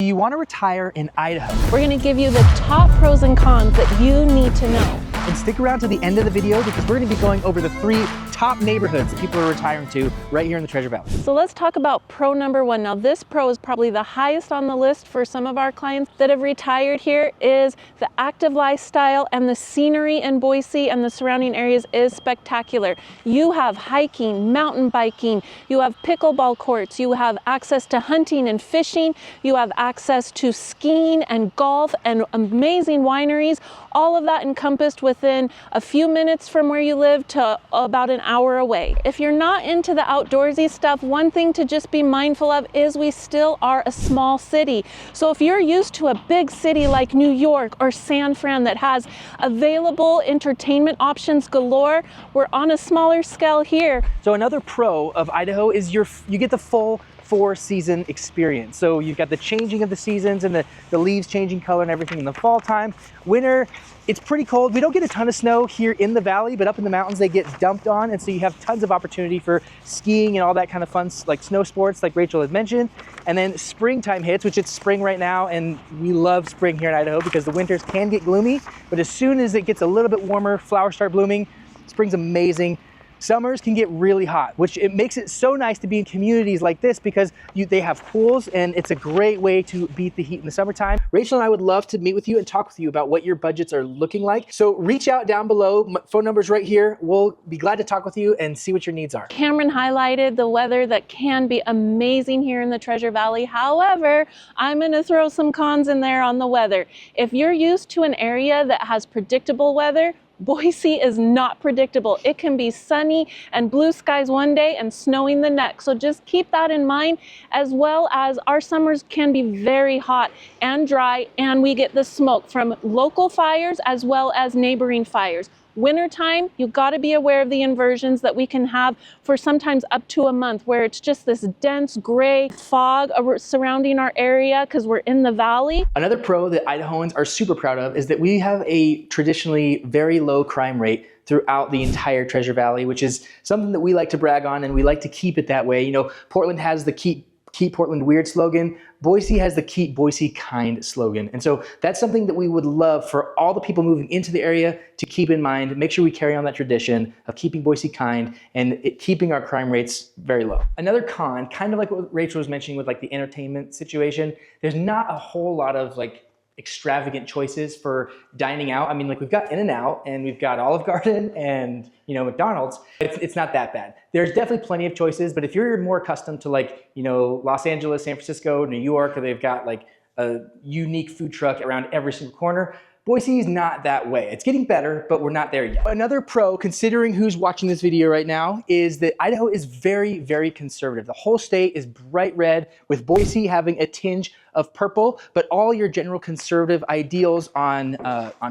you want to retire in Idaho? We're going to give you the top pros and cons that you need to know. And stick around to the end of the video because we're going to be going over the 3 top neighborhoods that people are retiring to right here in the Treasure Valley. So let's talk about pro number 1. Now this pro is probably the highest on the list for some of our clients that have retired here, is the active lifestyle, and the scenery in Boise and the surrounding areas is spectacular. You have hiking, mountain biking, you have pickleball courts, you have access to hunting and fishing, you have access to skiing and golf and amazing wineries, all of that encompassed within a few minutes from where you live to about an hour away. If you're not into the outdoorsy stuff, one thing to just be mindful of is we still are a small city. So if you're used to a big city like New York or San Fran that has available entertainment options galore, we're on a smaller scale here. So another pro of Idaho is you get the full 4-season experience. So you've got the changing of the seasons and the leaves changing color and everything in the fall time. Winter, it's pretty cold. We don't get a ton of snow here in the valley, but up in the mountains they get dumped on, and so you have tons of opportunity for skiing and all that kind of fun, like snow sports like Rachel had mentioned. And then springtime hits, which it's spring right now, and we love spring here in Idaho because the winters can get gloomy, but as soon as it gets a little bit warmer, flowers start blooming. Spring's amazing. Summers can get really hot, which it makes it so nice to be in communities like this because they have pools, and it's a great way to beat the heat in the summertime. Rachel and I would love to meet with you and talk with you about what your budgets are looking like. So reach out down below. My phone number's right here. We'll be glad to talk with you and see what your needs are. Cameron highlighted the weather that can be amazing here in the Treasure Valley. However, I'm going to throw some cons in there on the weather. If you're used to an area that has predictable weather, Boise is not predictable. It can be sunny and blue skies one day and snowing the next. So just keep that in mind, as well as our summers can be very hot and dry, and we get the smoke from local fires as well as neighboring fires. Wintertime, you've got to be aware of the inversions that we can have for sometimes up to a month, where it's just this dense gray fog surrounding our area because we're in the valley. Another pro that Idahoans are super proud of is that we have a traditionally very low crime rate throughout the entire Treasure Valley, which is something that we like to brag on, and we like to keep it that way. You know, Portland has the Keep Portland Weird slogan. Boise has the Keep Boise Kind slogan. And so that's something that we would love for all the people moving into the area to keep in mind. Make sure we carry on that tradition of keeping Boise kind and keeping our crime rates very low. Another con, kind of like what Rachel was mentioning with like the entertainment situation, there's not a whole lot of like extravagant choices for dining out. I mean, like we've got In-N-Out and we've got Olive Garden and, you know, McDonald's. It's not that bad. There's definitely plenty of choices, but if you're more accustomed to like, you know, Los Angeles, San Francisco, New York, or they've got like a unique food truck around every single corner, Boise is not that way. It's getting better, but we're not there yet. Another pro, considering who's watching this video right now, is that Idaho is very, very conservative. The whole state is bright red, with Boise having a tinge of purple, but all your general conservative ideals on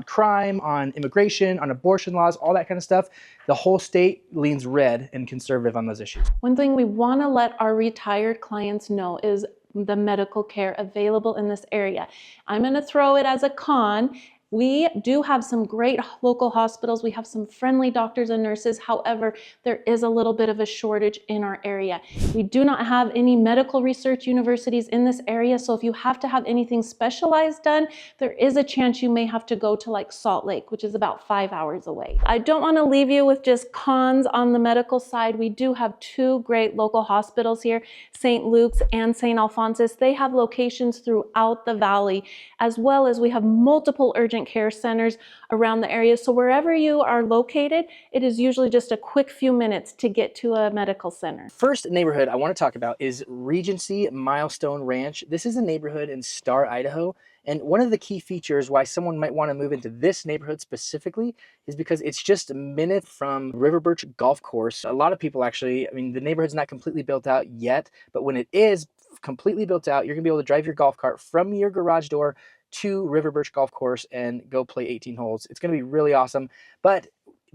crime, on immigration, on abortion laws, all that kind of stuff, the whole state leans red and conservative on those issues. One thing we want to let our retired clients know is the medical care available in this area. I'm going to throw it as a con. We do have some great local hospitals. We have some friendly doctors and nurses. However, there is a little bit of a shortage in our area. We do not have any medical research universities in this area. So if you have to have anything specialized done, there is a chance you may have to go to like Salt Lake, which is about 5 hours away. I don't want to leave you with just cons on the medical side. We do have 2 great local hospitals here, St. Luke's and St. Alphonsus. They have locations throughout the valley, as well as we have multiple urgent care centers around the area. So wherever you are located, it is usually just a quick few minutes to get to a medical center. First neighborhood I want to talk about is Regency Milestone Ranch. This is a neighborhood in Star, Idaho. And one of the key features why someone might want to move into this neighborhood specifically is because it's just a minute from River Birch Golf Course. A lot of people actually, I mean, the neighborhood's not completely built out yet, but when it is completely built out, you're going to be able to drive your golf cart from your garage door to River Birch Golf Course and go play 18 holes. It's going to be really awesome. But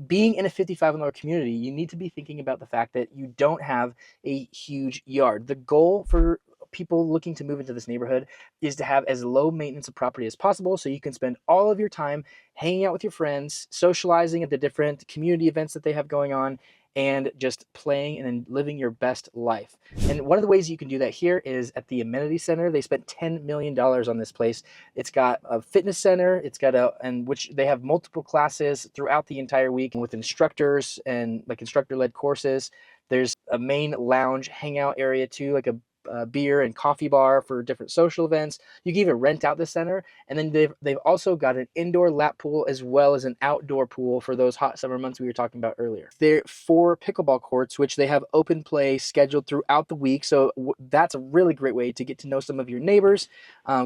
being in a 55 and lower community, you need to be thinking about the fact that you don't have a huge yard. The goal for people looking to move into this neighborhood is to have as low maintenance of property as possible, so you can spend all of your time hanging out with your friends, socializing at the different community events that they have going on, and just playing and then living your best life. And one of the ways you can do that here is at the amenity center. They spent $10 million on this place. It's got a fitness center. It's got and which they have multiple classes throughout the entire week with instructors and like instructor-led courses. There's a main lounge hangout area too, like a beer and coffee bar for different social events. You can even rent out the center, and then they've also got an indoor lap pool as well as an outdoor pool for those hot summer months we were talking about earlier. There are 4 pickleball courts, which they have open play scheduled throughout the week, so that's a really great way to get to know some of your neighbors.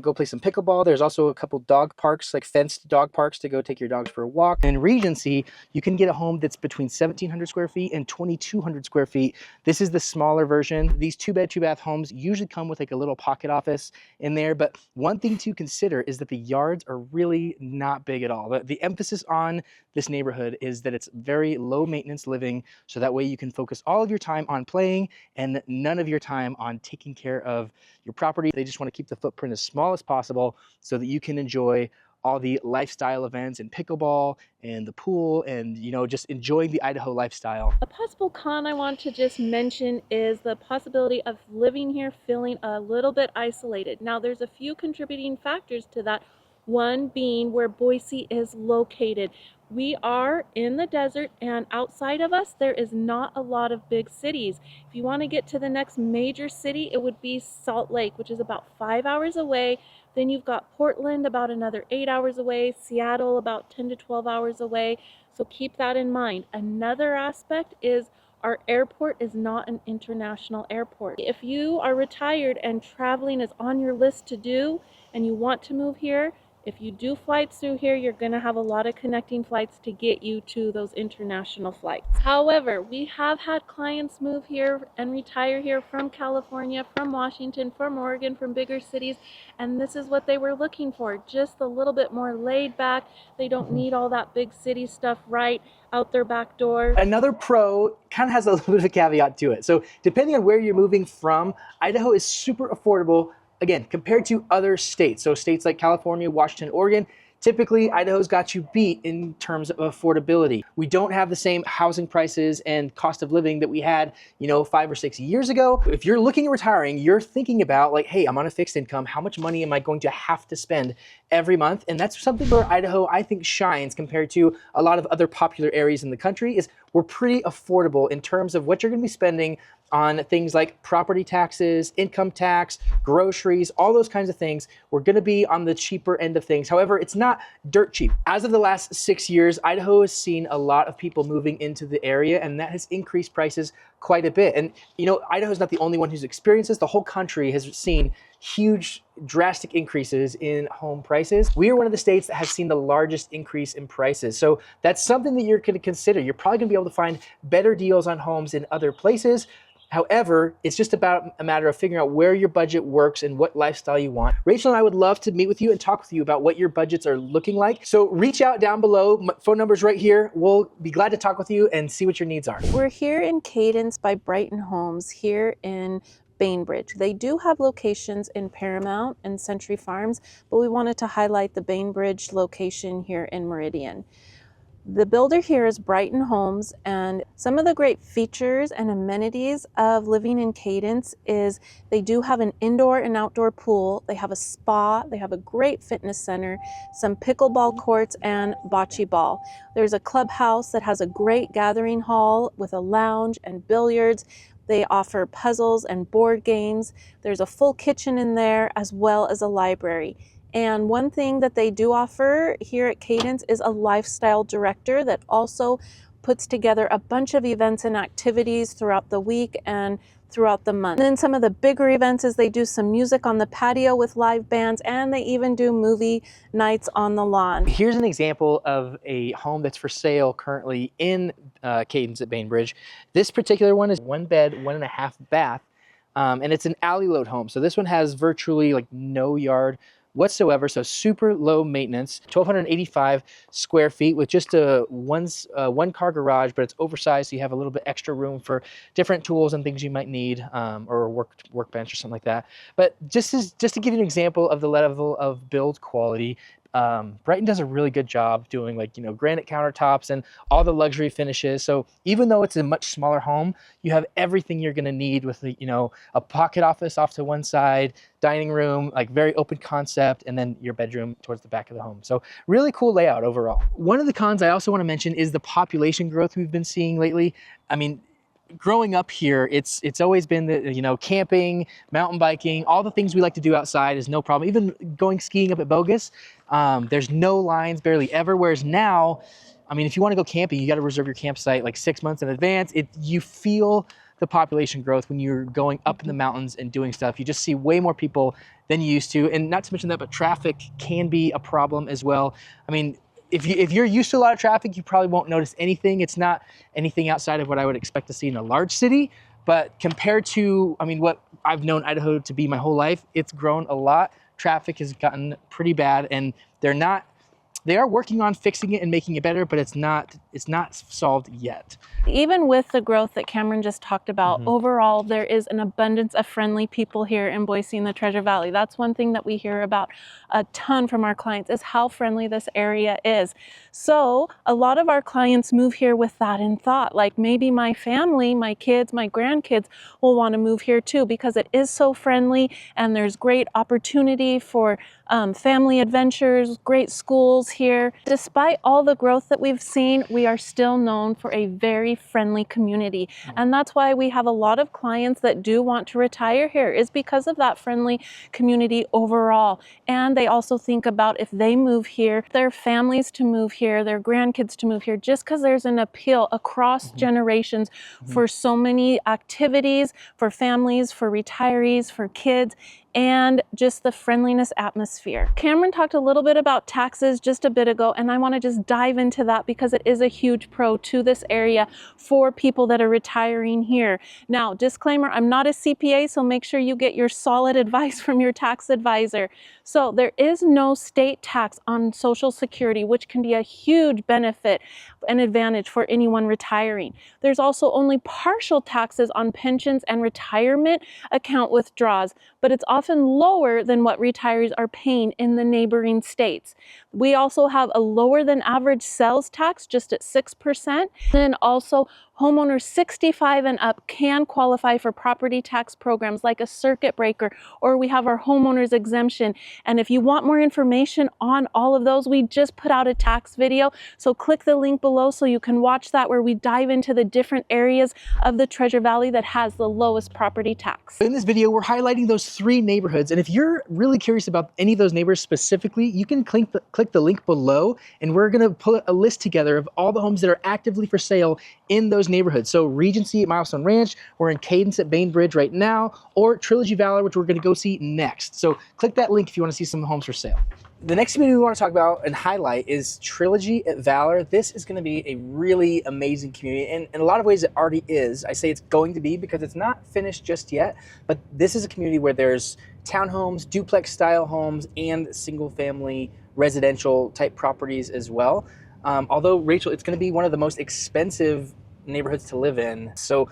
Go play some pickleball. There's also a couple dog parks, like fenced dog parks, to go take your dogs for a walk. And in Regency, you can get a home that's between 1,700 square feet and 2,200 square feet. This is the smaller version. These 2-bed, 2-bath homes usually come with like a little pocket office in there, but one thing to consider is that the yards are really not big at all. The emphasis on this neighborhood is that it's very low maintenance living, so that way you can focus all of your time on playing and none of your time on taking care of your property. They just want to keep the footprint as small as possible so that you can enjoy all the lifestyle events and pickleball and the pool and, you know, just enjoying the Idaho lifestyle. A possible con I want to just mention is the possibility of living here feeling a little bit isolated. Now, there's a few contributing factors to that. One being where Boise is located. We are in the desert, and outside of us there is not a lot of big cities. If you want to get to the next major city, it would be Salt Lake, which is about 5 hours away. Then you've got Portland about another 8 hours away, Seattle about 10 to 12 hours away. So keep that in mind. Another aspect is our airport is not an international airport. If you are retired and traveling is on your list to do and you want to move here, if you do flights through here, you're going to have a lot of connecting flights to get you to those international flights. However, we have had clients move here and retire here from California, from Washington, from Oregon, from bigger cities, and this is what they were looking for, just a little bit more laid back. They don't need all that big city stuff right out their back door. Another pro kind of has a little bit of a caveat to it. So depending on where you're moving from, Idaho is super affordable, again, compared to other states. So states like California, Washington, Oregon, typically Idaho's got you beat in terms of affordability. We don't have the same housing prices and cost of living that we had, 5 or 6 years ago. If you're looking at retiring, you're thinking about like, hey, I'm on a fixed income. How much money am I going to have to spend every month? And that's something where Idaho, I think, shines compared to a lot of other popular areas in the country, is we're pretty affordable in terms of what you're going to be spending on things like property taxes, income tax, groceries, all those kinds of things. We're going to be on the cheaper end of things. However, it's not dirt cheap. As of the last 6 years, Idaho has seen a lot of people moving into the area, and that has increased prices quite a bit. And Idaho is not the only one who's experienced this. The whole country has seen huge, drastic increases in home prices. We are one of the states that has seen the largest increase in prices. So that's something that you're going to consider. You're probably going to be able to find better deals on homes in other places. However, it's just about a matter of figuring out where your budget works and what lifestyle you want. Rachel and I would love to meet with you and talk with you about what your budgets are looking like. So reach out down below. My phone number's right here. We'll be glad to talk with you and see what your needs are. We're here in Cadence by Brighton Homes here in Bainbridge. They do have locations in Paramount and Century Farms, but we wanted to highlight the Bainbridge location here in Meridian. The builder here is Brighton Homes, and some of the great features and amenities of living in Cadence is they do have an indoor and outdoor pool, they have a spa, they have a great fitness center, some pickleball courts, and bocce ball. There's a clubhouse that has a great gathering hall with a lounge and billiards. They offer puzzles and board games. There's a full kitchen in there as well as a library. And one thing that they do offer here at Cadence is a lifestyle director that also puts together a bunch of events and activities throughout the week and throughout the month. And then some of the bigger events is they do some music on the patio with live bands, and they even do movie nights on the lawn. Here's an example of a home that's for sale currently in Cadence at Bainbridge. This particular one is 1 bed, 1.5 bath, and it's an alley load home. So this one has virtually like no yard whatsoever, so super low maintenance, 1,285 square feet with just a one car garage, but it's oversized, so you have a little bit extra room for different tools and things you might need, or a workbench or something like that. But just to give you an example of the level of build quality, Brighton does a really good job doing like, granite countertops and all the luxury finishes. So even though it's a much smaller home, you have everything you're going to need with, a pocket office off to one side, dining room, like very open concept, and then your bedroom towards the back of the home. So really cool layout overall. One of the cons I also want to mention is the population growth we've been seeing lately. I mean, growing up here, it's always been the, camping, mountain biking, all the things we like to do outside is no problem. Even going skiing up at Bogus, there's no lines barely ever. Whereas now, I mean, if you want to go camping, you got to reserve your campsite like 6 months in advance. You feel the population growth when you're going up in the mountains and doing stuff. You just see way more people than you used to. And not to mention that, but traffic can be a problem as well. I mean, if you're used to a lot of traffic, you probably won't notice anything. It's not anything outside of what I would expect to see in a large city. But compared to, I mean, what I've known Idaho to be my whole life, it's grown a lot. Traffic has gotten pretty bad, and they are working on fixing it and making it better, but it's not solved yet. Even with the growth that Cameron just talked about, overall, there is an abundance of friendly people here in Boise in the Treasure Valley. That's one thing that we hear about a ton from our clients, is how friendly this area is. So a lot of our clients move here with that in thought, like maybe my family, my kids, my grandkids will want to move here too, because it is so friendly and there's great opportunity for family adventures, great schools here. Despite all the growth that we've seen, we are still known for a very friendly community. And that's why we have a lot of clients that do want to retire here, is because of that friendly community overall. And they also think about, if they move here, their families to move here, their grandkids to move here, just because there's an appeal across generations for so many activities, for families, for retirees, for kids, and just the friendliness atmosphere. Cameron talked a little bit about taxes just a bit ago, and I want to just dive into that because it is a huge pro to this area for people that are retiring here. Now, disclaimer, I'm not a CPA, so make sure you get your solid advice from your tax advisor. So there is no state tax on Social Security, which can be a huge benefit and advantage for anyone retiring. There's also only partial taxes on pensions and retirement account withdrawals, but it's often lower than what retirees are paying in the neighboring states. We also have a lower than average sales tax, just at 6%. And also homeowners 65 and up can qualify for property tax programs like a circuit breaker, or we have our homeowners exemption. And if you want more information on all of those, we just put out a tax video. So click the link below so you can watch that, where we dive into the different areas of the Treasure Valley that has the lowest property tax. In this video, we're highlighting those 3 neighborhoods. And if you're really curious about any of those neighbors specifically, you can click the link below, and we're gonna put a list together of all the homes that are actively for sale in those neighborhoods. So Regency at Milestone Ranch, we're in Cadence at Bainbridge right now, or Trilogy Valor, which we're gonna go see next. So click that link if you wanna see some homes for sale. The next community we want to talk about and highlight is Trilogy at Valor. This is going to be a really amazing community, and in a lot of ways it already is. I say it's going to be because it's not finished just yet, but this is a community where there's townhomes, duplex style homes, and single family residential type properties as well. Although, Rachel, it's going to be one of the most expensive neighborhoods to live in. So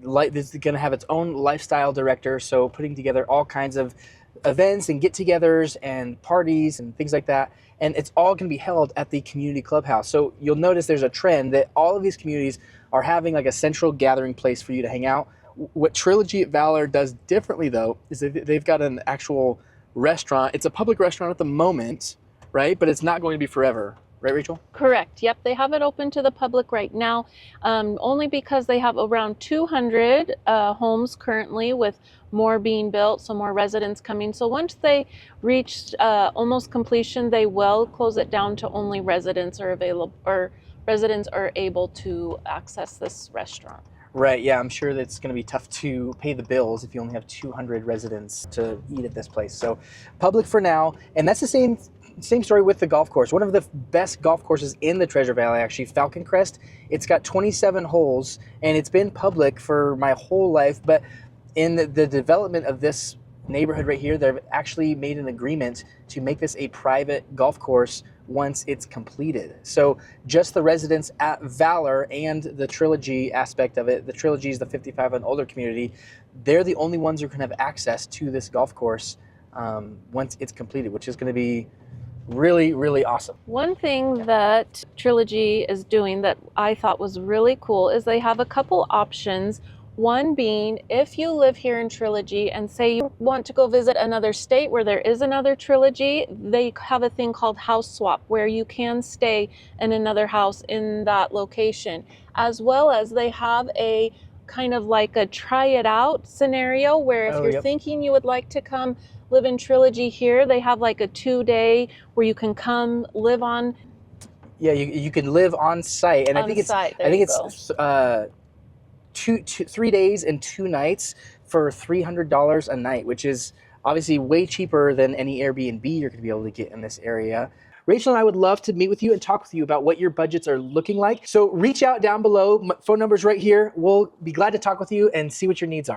this is going to have its own lifestyle director, so putting together all kinds of events and get-togethers and parties and things like that, and it's all going to be held at the community clubhouse. So you'll notice there's a trend that all of these communities are having like a central gathering place for you to hang out. What Trilogy at Valor does differently, though, is that they've got an actual restaurant. It's a public restaurant at the moment, right? But it's not going to be forever. Right, Rachel? Correct. Yep, they have it open to the public right now, only because they have around 200 homes currently, with more being built, so more residents coming. So once they reach almost completion, they will close it down to only residents are available, or residents are able to access this restaurant. Right, yeah, I'm sure that's going to be tough to pay the bills if you only have 200 residents to eat at this place. So public for now, and that's the same story with the golf course. One of the best golf courses in the Treasure Valley, actually, Falcon Crest. It's got 27 holes, and it's been public for my whole life, but in the development of this neighborhood right here, they've actually made an agreement to make this a private golf course once it's completed. So just the residents at Valor and the Trilogy aspect of it, the Trilogy is the 55 and older community, they're the only ones who can have access to this golf course once it's completed, which is going to be really, really awesome. One thing that Trilogy is doing that I thought was really cool is they have a couple options. One being, if you live here in Trilogy and say you want to go visit another state where there is another Trilogy, they have a thing called house swap where you can stay in another house in that location. As well as they have a kind of like a try it out scenario where if you're thinking you would like to come live in Trilogy here, they have like a 2-day where you can come live on. Yeah, you can live on site, and I think it's 3 days and 2 nights for $300 a night, which is obviously way cheaper than any Airbnb you're going to be able to get in this area. Rachel and I would love to meet with you and talk with you about what your budgets are looking like. So reach out down below. Phone number's right here. We'll be glad to talk with you and see what your needs are.